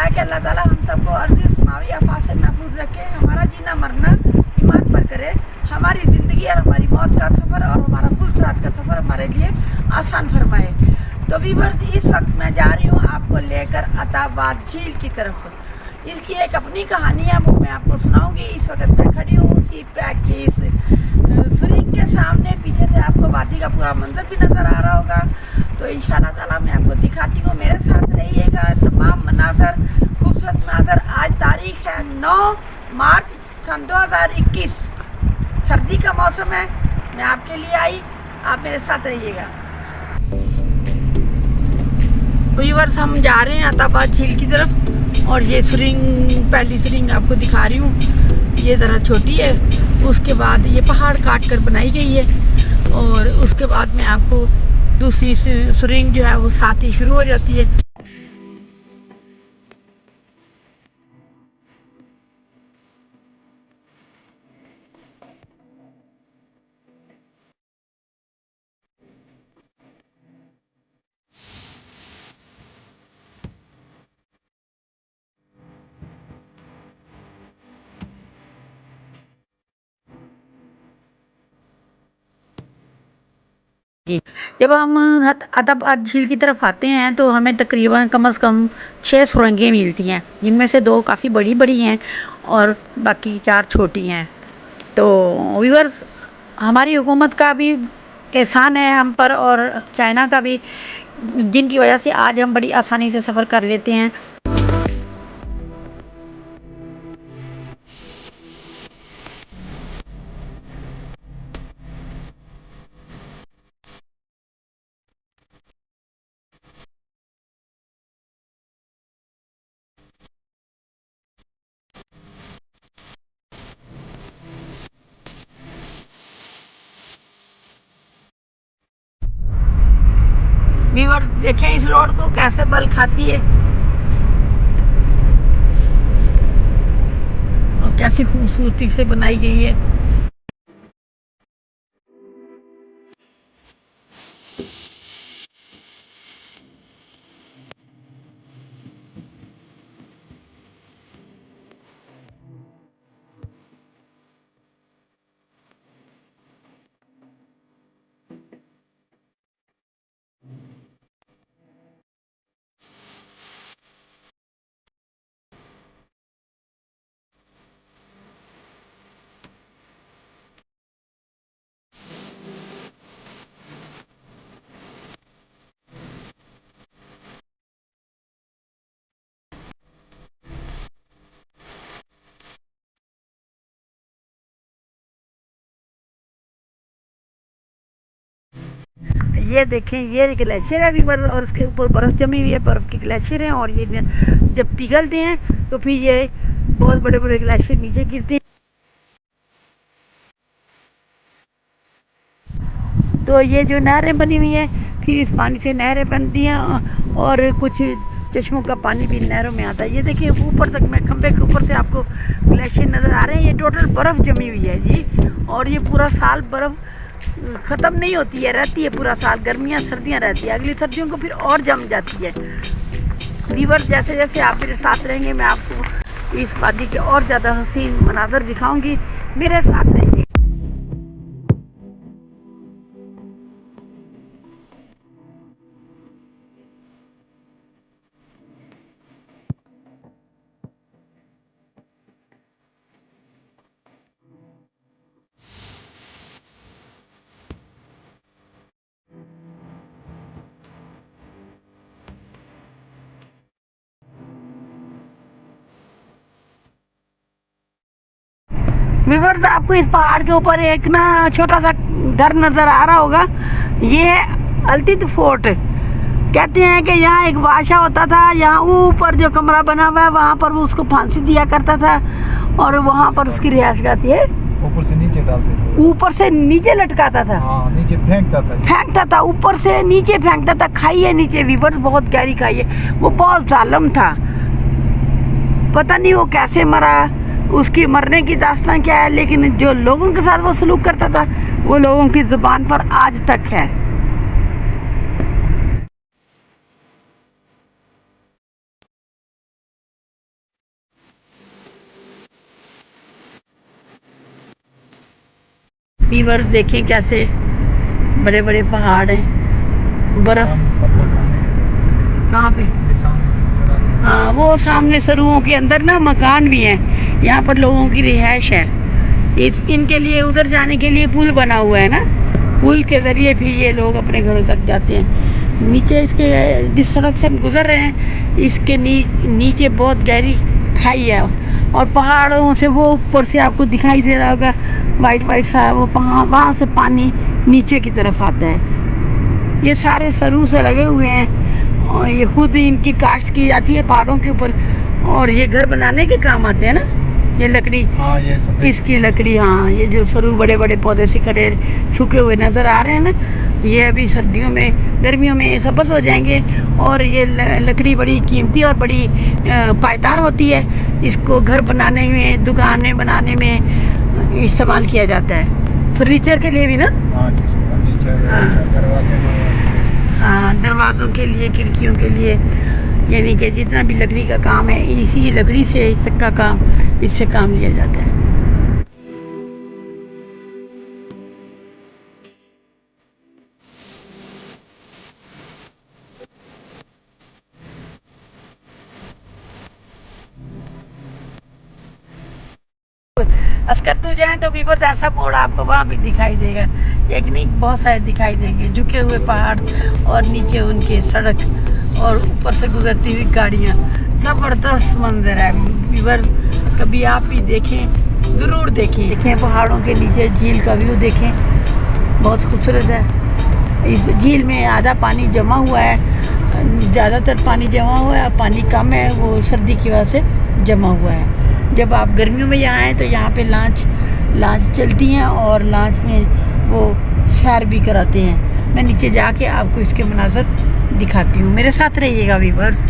है कि अल्लाह ताला हम सबको अर्ज़ी समावी आफात से महफूज रखे, हमारा जीना मरना ईमान पर करे, हमारी ज़िंदगी और हमारी मौत का सफ़र और हमारा फुलसरात का सफ़र हमारे लिए आसान फरमाए। तो व्यूअर्स, इस वक्त मैं जा रही हूँ आपको लेकर अताबाद झील की तरफ। इसकी एक अपनी कहानी है, वो मैं आपको सुनाऊंगी। इस वक्त मैं खड़ी हूँ सी पैक की इस सुरिंग के सामने। पीछे से आपको वादी का पूरा मंजर भी नज़र आ रहा होगा। तो इंशाल्लाह ताला मैं आपको दिखाती हूँ, मेरे साथ रहिएगा। तमाम मनाजर, खूबसूरत मनाजर। आज तारीख है 9 मार्च सन 2021। सर्दी का मौसम है, मैं आपके लिए आई, आप मेरे साथ रहिएगा। व्यूअर्स, हम जा रहे हैं अताबाद झील की तरफ और ये सुरिंग, पहली सुरिंग आपको दिखा रही हूँ। ये ज़रा छोटी है, उसके बाद ये पहाड़ काट कर बनाई गई है और उसके बाद में आपको दूसरी सुरिंग जो है वो साथ ही शुरू हो जाती है। जब हम अताबाद झील की तरफ आते हैं तो हमें तकरीबन कम से कम 6 सुरंगें मिलती हैं, जिनमें से 2 काफ़ी बड़ी बड़ी हैं और बाकी 4 छोटी हैं। तो व्यूअर्स, हमारी हुकूमत का भी एहसान है हम पर और चाइना का भी, जिनकी वजह से आज हम बड़ी आसानी से सफ़र कर लेते हैं। व्यूअर्स देखें इस रोड को कैसे बल खाती है और कैसी खूबसूरती से बनाई गई है। ये देखें, ये ग्लेशियर है व्यूअर्स और उसके ऊपर बर्फ़ जमी हुई है, बर्फ़ के ग्लेशियर हैं और ये जब पिघलते हैं तो फिर ये बहुत बड़े बड़े ग्लेशियर नीचे गिरते हैं। तो ये जो नहरें बनी हुई हैं, फिर इस पानी से नहरें बनती हैं और कुछ चश्मों का पानी भी नहरों में आता है। ये देखिए ऊपर तक, मैं खंबे के ऊपर से आपको ग्लेशियर नज़र आ रहे हैं। ये टोटल बर्फ़ जमी हुई है जी, और ये पूरा साल बर्फ़ ख़त्म नहीं होती है, रहती है पूरा साल। गर्मियाँ सर्दियाँ रहती है, अगली सर्दियों को फिर और जम जाती है। व्यूअर्स, जैसे जैसे आप मेरे साथ रहेंगे मैं आपको इस वादी के और ज़्यादा हसीन मनाजर दिखाऊंगी। मेरे साथ रहेंगे। व्यूअर्स, आपको इस पहाड़ के ऊपर एक ना छोटा सा घर नज़र आ रहा होगा। ये है अल्तित फोर्ट। कहते हैं कि यहाँ एक बादशाह होता था, यहाँ ऊपर जो कमरा बना हुआ है वहाँ पर वो उसको फांसी दिया करता था और वहाँ पर उसकी रिहाइशगाह थी। ऊपर से नीचे डालते थे, ऊपर से नीचे लटकाता था। हाँ, नीचे फेंकता था, ऊपर से नीचे फेंकता था। खाई है नीचे व्यूअर्स, बहुत गहरी खाई है। वो बहुत जालिम था, पता नहीं वो कैसे मरा, उसकी मरने की दास्तान क्या है, लेकिन जो लोगों के साथ वो सलूक करता था वो लोगों की जुबान पर आज तक है। वीवर्स देखें कैसे बड़े बड़े पहाड़ हैं, बर्फ कहाँ पे, हाँ वो सामने सरुओं के अंदर ना मकान भी हैं, यहाँ पर लोगों की रिहाइश है। इनके लिए उधर जाने के लिए पुल बना हुआ है ना, पुल के ज़रिए फिर ये लोग अपने घरों तक जाते हैं। नीचे इसके जिस सड़क से हम गुजर रहे हैं इसके नीचे बहुत गहरी खाई है और पहाड़ों से वो ऊपर से आपको दिखाई दे रहा होगा वाइट वाइट सा, वो वहाँ से पानी नीचे की तरफ आता है। ये सारे सरू से लगे हुए हैं और ये खुद इनकी काश्त की जाती है पहाड़ों के ऊपर और ये घर बनाने के काम आते हैं ना। ये लकड़ी, हाँ ये सब इसकी लकड़ी, हाँ ये जो सरू बड़े बड़े पौधे से खड़े सूखे हुए नज़र आ रहे हैं ना, ये अभी सर्दियों में गर्मियों में सब्ज़ हो जाएंगे और ये लकड़ी बड़ी कीमती और बड़ी पायदार होती है। इसको घर बनाने में, दुकानें बनाने में इस्तेमाल किया जाता है, फर्नीचर के लिए भी ना। हाँ दरवाज़ों के लिए, खिड़कियों के लिए, यानी कि जितना भी लकड़ी का काम है इसी लकड़ी से इसका काम, इससे काम लिया जाता है। अस्कतपुर जाएं तो भी बस ऐसा मोड़ आपको वहाँ भी दिखाई देगा, एक नहीं बहुत सारे दिखाई देंगे, झुके हुए पहाड़ और नीचे उनके सड़क और ऊपर से गुजरती हुई गाड़ियाँ। ज़बरदस्त मंजर है व्यूअर्स, कभी आप भी देखें, ज़रूर देखें पहाड़ों के नीचे झील का व्यू देखें, बहुत खूबसूरत है। इस झील में आधा पानी जमा हुआ है, ज़्यादातर पानी जमा हुआ है, पानी कम है, वो सर्दी की वजह से जमा हुआ है। जब आप गर्मियों में यहाँ आएँ तो यहाँ पे लांच चलती हैं और लांच में वो सैर भी कराते हैं। मैं नीचे जाके आपको इसके मनाज़र दिखाती हूँ, मेरे साथ रहिएगा वीवर्स।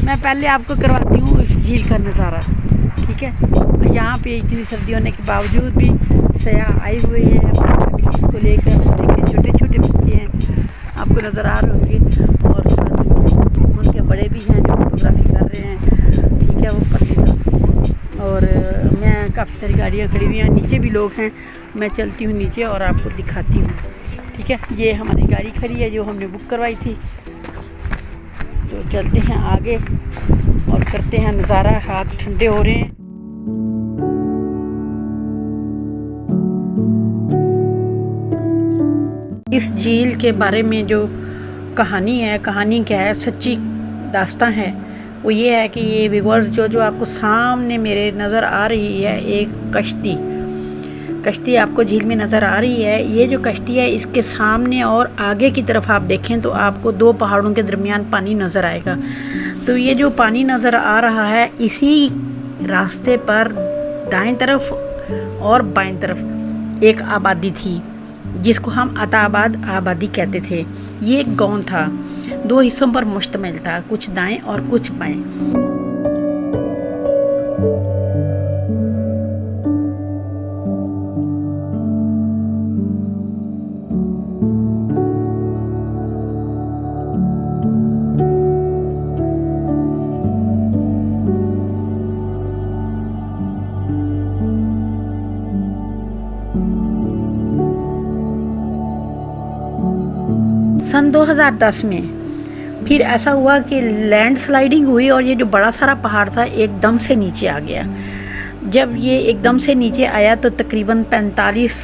मैं पहले आपको करवाती हूँ इस झील का नज़ारा, ठीक है। यहाँ पे इतनी सर्दी होने के बावजूद भी सयाह आए हुए हैं इसको लेकर, छोटे छोटे बच्चे हैं आपको नज़र आ रहे होंगे और उनके बड़े भी हैं जो फोटोग्राफी कर रहे हैं, ठीक है। वो पत्नी और मैं काफ़ी सारी गाड़ियाँ खड़ी हुई हैं, नीचे भी लोग हैं, मैं चलती हूँ नीचे और आपको दिखाती हूँ, ठीक है। ये हमारी गाड़ी खड़ी है जो हमने बुक करवाई थी, तो चलते हैं आगे और करते हैं नज़ारा। हाथ ठंडे हो रहे हैं। इस झील के बारे में जो कहानी क्या है, सच्ची दास्तां है, वो ये है कि ये व्यूअर्स जो आपको सामने मेरे नज़र आ रही है, एक कश्ती आपको झील में नज़र आ रही है। ये जो कश्ती है इसके सामने और आगे की तरफ आप देखें तो आपको दो पहाड़ों के दरमियान पानी नज़र आएगा। तो ये जो पानी नज़र आ रहा है इसी रास्ते पर दाएं तरफ और बाएं तरफ एक आबादी थी जिसको हम अताबाद आबादी कहते थे। ये एक गांव था, दो हिस्सों पर मुश्तमिल था, कुछ दाएं और कुछ बाएं। सन 2010 में फिर ऐसा हुआ कि लैंडस्लाइडिंग हुई और ये जो बड़ा सारा पहाड़ था एकदम से नीचे आ गया। जब ये एकदम से नीचे आया तो तकरीबन 45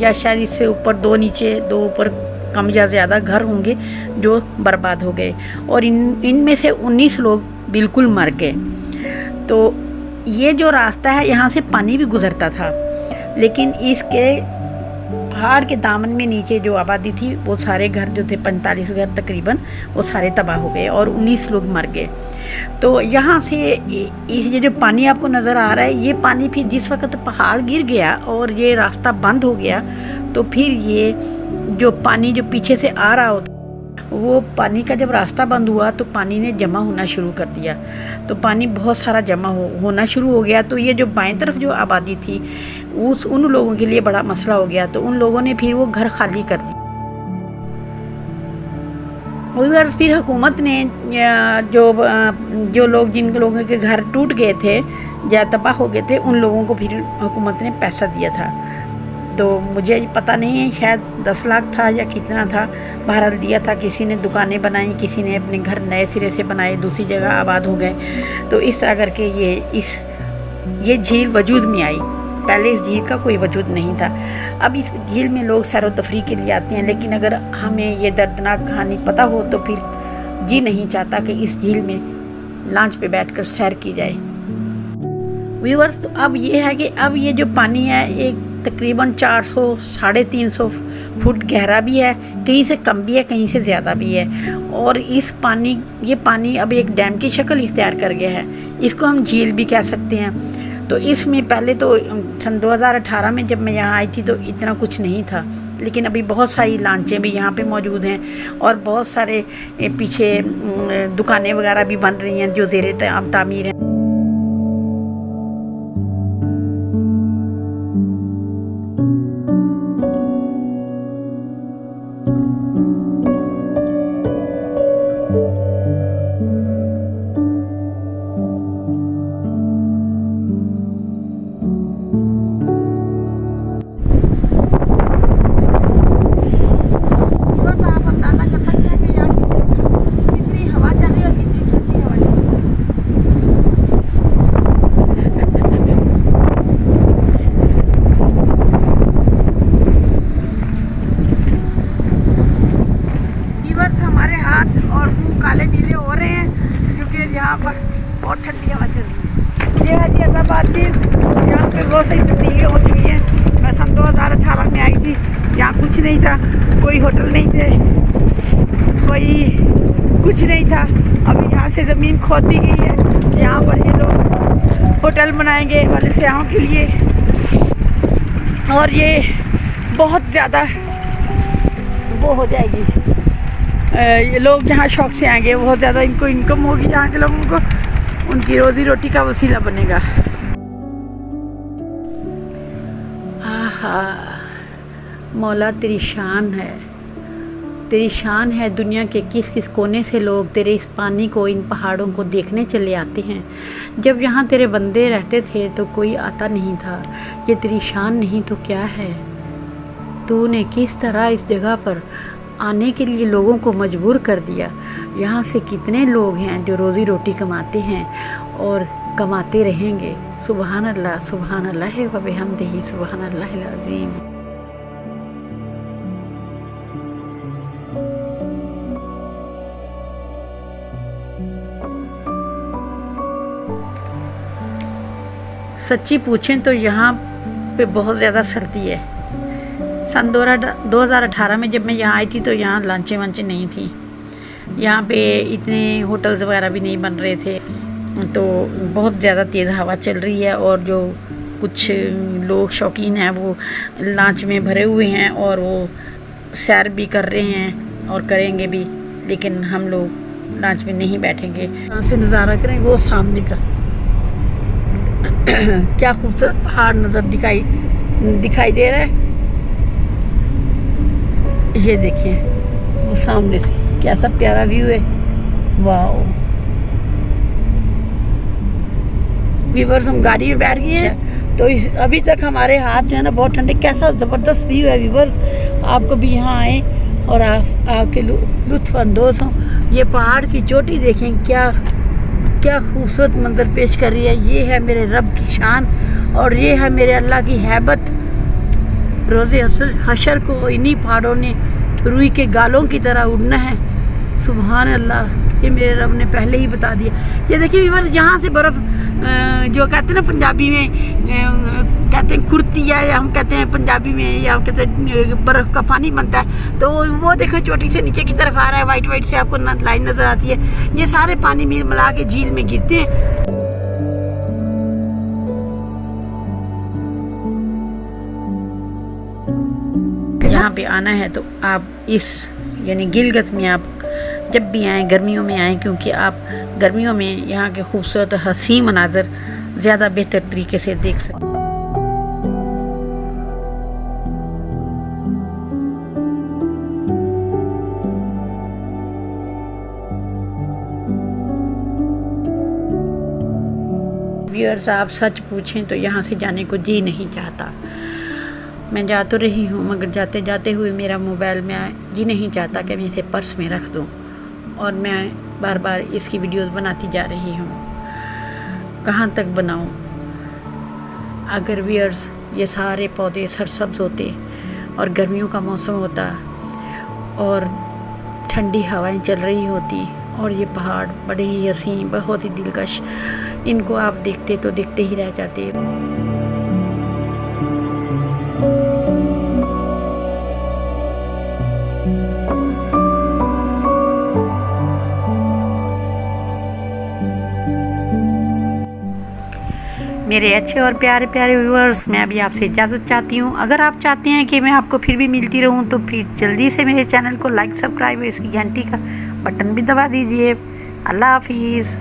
या शायद इससे ऊपर, दो नीचे दो ऊपर, कम या ज़्यादा घर होंगे जो बर्बाद हो गए और इनमें से 19 लोग बिल्कुल मर गए। तो ये जो रास्ता है यहाँ से पानी भी गुजरता था, लेकिन इसके पहाड़ के दामन में नीचे जो आबादी थी वो सारे घर जो थे 45 घर तकरीबन, वो सारे तबाह हो गए और 19 लोग मर गए। तो यहाँ से ये जो पानी आपको नज़र आ रहा है, ये पानी फिर जिस वक्त पहाड़ गिर गया और ये रास्ता बंद हो गया तो फिर ये जो पानी जो पीछे से आ रहा होता, वो पानी का जब रास्ता बंद हुआ तो पानी ने जमा होना शुरू कर दिया। तो पानी बहुत सारा जमा होना शुरू हो गया। तो ये जो बाएं तरफ जो आबादी थी उन लोगों के लिए बड़ा मसला हो गया। तो उन लोगों ने फिर वो घर खाली कर दिए। फिर हुकूमत ने जो लोग, जिन लोगों के घर टूट गए थे या तबाह हो गए थे, उन लोगों को फिर हुकूमत ने पैसा दिया था। तो मुझे पता नहीं है, शायद 10 लाख था या कितना था, बहरहाल दिया था। किसी ने दुकानें बनाई, किसी ने अपने घर नए सिरे से बनाए, दूसरी जगह आबाद हो गए। तो इस तरह करके ये झील वजूद में आई। पहले इस झील का कोई वजूद नहीं था। अब इस झील में लोग सैर व तफरीह के लिए आते हैं, लेकिन अगर हमें ये दर्दनाक कहानी पता हो तो फिर जी नहीं चाहता कि इस झील में लॉन्च पे बैठकर सैर की जाए। व्यूअर्स, तो अब ये है कि अब ये जो पानी है एक तकरीबन 400 350 फुट गहरा भी है, कहीं से कम भी है, कहीं से ज़्यादा भी है। और ये पानी अब एक डैम की शक्ल इख्तियार कर गया है। इसको हम झील भी कह सकते हैं। तो इसमें पहले तो सन 2018 में जब मैं यहाँ आई थी तो इतना कुछ नहीं था, लेकिन अभी बहुत सारी लांचें भी यहाँ पे मौजूद हैं और बहुत सारे पीछे दुकानें वगैरह भी बन रही हैं जो ज़ेरे तामीर हैं। हमारे हाथ और मुंह काले नीले हो रहे हैं क्योंकि यहाँ पर बहुत ठंडी हवा चल रही है। ये है जी अहमदाबाद झील। यहाँ पे बहुत सारी तब्दीलियाँ हो चुकी हैं। मैं सन 2018 में आई थी, यहाँ कुछ नहीं था, कोई होटल नहीं थे, कोई कुछ नहीं था। अब यहाँ से ज़मीन खोद दी गई है, यहाँ पर ये लोग होटल बनाएंगे वाले सयाहों के लिए। और ये बहुत ज़्यादा वो हो जाएगी, ये लोग यहाँ शौक से आएंगे, बहुत ज़्यादा इनको इनकम होगी, यहाँ के लोगों को उनकी रोज़ी रोटी का वसीला बनेगा। आहा, मौला तेरी शान है। दुनिया के किस किस कोने से लोग तेरे इस पानी को, इन पहाड़ों को देखने चले आते हैं। जब यहाँ तेरे बंदे रहते थे तो कोई आता नहीं था। ये तेरी शान नहीं तो क्या है? तूने किस तरह इस जगह पर आने के लिए लोगों को मजबूर कर दिया। यहाँ से कितने लोग हैं जो रोज़ी रोटी कमाते हैं और कमाते रहेंगे। सुबहान अल्लाह व बिहम्दिही सुबहान अल्लाहिल अज़ीम। सच्ची पूछें तो यहाँ पे बहुत ज़्यादा सर्दी है। सन 2018 में जब मैं यहाँ आई थी तो यहाँ लंचें वंचें नहीं थी, यहाँ पे इतने होटल्स वगैरह भी नहीं बन रहे थे। तो बहुत ज़्यादा तेज़ हवा चल रही है और जो कुछ लोग शौकीन हैं वो लॉन्च में भरे हुए हैं और वो सैर भी कर रहे हैं और करेंगे भी, लेकिन हम लोग लॉन्च में नहीं बैठेंगे। यहाँ से नज़ारा करें वो सामने का क्या खूबसूरत पहाड़ नज़र दिखाई दे रहा है। ये देखिए वो सामने से कैसा प्यारा व्यू है। वाओ व्यूअर्स, हम गाड़ी में बैठ गए हैं तो अभी तक हमारे हाथ जो है ना बहुत ठंडे। कैसा ज़बरदस्त व्यू है व्यूअर्स, आपको भी यहाँ आए और आपके लुत्फ़ अंदोज़ हों। ये पहाड़ की चोटी देखें, क्या खूबसूरत मंजर पेश कर रही है। ये है मेरे रब की शान और ये है मेरे अल्लाह की हैबत। रोज़े हशर को इन्हीं पहाड़ों ने रूई के गालों की तरह उड़ना है। सुभान अल्लाह, ये मेरे रब ने पहले ही बता दिया। ये देखिए व्यूअर्स, यहाँ से बर्फ़ जो कहते हैं ना पंजाबी में कहते हैं खुरती है, या हम कहते हैं पंजाबी में, या हम कहते हैं बर्फ़ का पानी बनता है। तो वो देखो चोटी से नीचे की तरफ आ रहा है, वाइट से आपको लाइन नज़र आती है। ये सारे पानी मिला के झील में गिरते हैं। यहाँ पे आना है तो आप इस यानी गिलगित में आप जब भी आएँ, गर्मियों में आएँ, क्योंकि आप गर्मियों में यहाँ के खूबसूरत हसीन मनाज़र ज़्यादा बेहतर तरीके से देख सकते हैं। व्यूअर्स, आप सच पूछें तो यहाँ से जाने को जी नहीं चाहता। मैं जा तो रही हूँ मगर जाते जाते हुए मेरा मोबाइल में जी नहीं चाहता कि मैं इसे पर्स में रख दूँ, और मैं बार बार इसकी वीडियोस बनाती जा रही हूँ। कहाँ तक बनाऊँ? अगर व्यूअर्स ये सारे पौधे सरसब्ज होते और गर्मियों का मौसम होता और ठंडी हवाएं चल रही होती और ये पहाड़ बड़े ही हसीन, बहुत ही दिलकश, इनको आप देखते तो देखते ही रह जाते। मेरे अच्छे और प्यारे प्यारे व्यूअर्स, मैं अभी आपसे इजाज़त चाहती हूँ। अगर आप चाहते हैं कि मैं आपको फिर भी मिलती रहूँ तो फिर जल्दी से मेरे चैनल को लाइक, सब्सक्राइब और इसकी घंटी का बटन भी दबा दीजिए। अल्लाह हाफिज़।